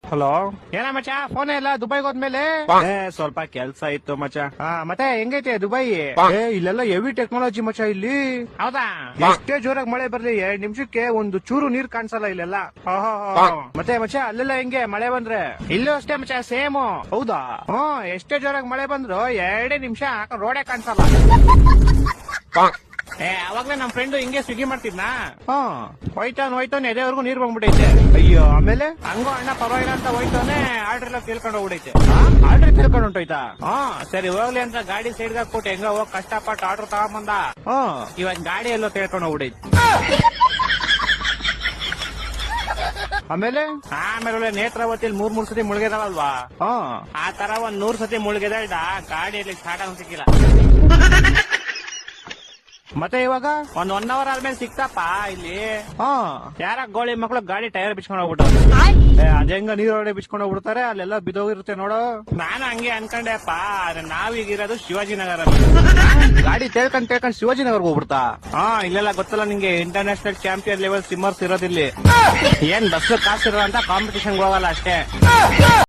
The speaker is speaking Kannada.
ಹಲೋ. ಏನ ಮಚ್ಚ ಫೋನ್ ಇಲ್ಲ ದುಬೈಗೆ ಹೋದ್ಮೇಲೆ ಸ್ವಲ್ಪ ಕೆಲ್ಸ ಇತ್ತು ಮಚ. ಮತ್ತೆ ಹೆಂಗೈತೆ ದುಬೈ? ಇಲ್ಲೆಲ್ಲ ಹೆವಿ ಟೆಕ್ನಾಲಜಿ ಮಚ. ಇಲ್ಲಿ ಹೌದಾ? ಎಷ್ಟೇ ಜೋರಾಗಿ ಮಳೆ ಬರ್ಲಿ 2 ನಿಮಿಷಕ್ಕೆ ಒಂದು ಚೂರು ನೀರ್ ಕಾಣಿಸಲ್ಲ ಇಲ್ಲೆಲ್ಲ. ಮತ್ತೆ ಮಚ ಅಲ್ಲೆಲ್ಲ ಹೆಂಗೆ ಮಳೆ ಬಂದ್ರೆ? ಇಲ್ಲೂ ಅಷ್ಟೇ ಮಚ್ಚ ಸೇಮ್. ಹೌದಾ? ಎಷ್ಟೇ ಜೋರಾಗಿ ಮಳೆ ಬಂದ್ರು 2 ನಿಮಿಷ ರೋಡೇ ಕಾಣಿಸಲ್ಲ. ಅವಾಗ್ಲೇ ನಮ್ ಫ್ರೆಂಡ್ ಹಿಂಗೆ ಸ್ವಿಗ್ಗಿ ಮಾಡ್ತಿದ್ನಾ, ಹೋಯ್ತಾನ್ ಎದೆವರೆಗೂ ನೀರ್ ಬಂದ್ಬಿಟ್ಟೈತೆ. ಅಯ್ಯೋ, ಆಮೇಲೆ ಹಂಗೋ ಅಣ್ಣ ಪರವಾಗಿಲ್ಲ ಅಂತ ಹೋಯ್ತಾನೆ ಆರ್ಡರ್ ಎಲ್ಲ ಕೇಳ್ಕೊಂಡು ಹೋಗ್ಬಿಡೈತೆ. ಆರ್ಡರ್ ತಿಳ್ಕೊಂಡು ಹೊಂಟೋಯ್ತಾ? ಸರಿ ಹೋಗ್ಲಿ ಅಂತ ಗಾಡಿ ಸೈಡ್ ಹಾಕ್ಬಿಟ್ಟು ಹೆಂಗ ಹೋಗ್ ಕಷ್ಟಪಟ್ಟು ಆರ್ಡರ್ ತಗೊಂಬಂದ. ಇವಾಗ ಗಾಡಿ ಎಲ್ಲೋ ತಿಳ್ಕೊಂಡು ಹೋಗ್ಬಿಡೈತೆ. ಆಮೇಲೆ ಆಮೇಲೆ ನೇತ್ರಾವತಿಯಲ್ಲಿ 3 ಸತಿ ಮುಳುಗಿದಾವಲ್ವಾ, ಆ ತರ 100 ಸತಿ ಮುಳುಗಿದ ಗಾಡಿಯಲ್ಲಿ ಸ್ಟಾರ್ಟ್ ಆಗ ಸಿಕ್ಕಿಲ್ಲ. ಮತ್ತೆ ಇವಾಗ ಒಂದ್ 1 ಅವರ್ ಆದ್ಮೇಲೆ ಸಿಕ್ತಪ್ಪ ಇಲ್ಲಿ. ಯಾರ ಗೋಳಿ ಮಕ್ಳು ಗಾಡಿ ಟೈರ್ ಬಿಚ್ಕೊಂಡು ಹೋಗ್ಬಿಟ್ಟು. ಅದೇಂಗ ನೀರೊಳಗಡೆ ಬಿಚ್ಕೊಂಡು ಹೋಗ್ಬಿಡ್ತಾರೆ, ಅಲ್ಲೆಲ್ಲ ಬಿದೋಗಿರುತ್ತೆ ನೋಡು. ನಾನು ಹಂಗೆ ಅನ್ಕೊಂಡೆಪ್ಪ, ಆದ್ರೆ ನಾವೀಗಿರೋದು ಶಿವಾಜಿನಗರ. ಗಾಡಿ ತೇಳ್ಕೊಂಡ್ ಶಿವಾಜಿನಗರ್ಗೆ ಹೋಗ್ಬಿಡ್ತಾ? ಇಲ್ಲೆಲ್ಲ ಗೊತ್ತಲ್ಲ ನಿಂಗೆ, ಇಂಟರ್ನ್ಯಾಷನಲ್ ಚಾಂಪಿಯನ್ ಲೆವೆಲ್ ಸಿಮ್ಮರ್ಸ್ ಇರೋದಿಲ್ಲಿ. ಏನ್ ಬಸ್ ಕಾಸಿರೋ ಅಂತ ಕಾಂಪಿಟೇಷನ್ ಹೋಗಲ್ಲ ಅಷ್ಟೇ.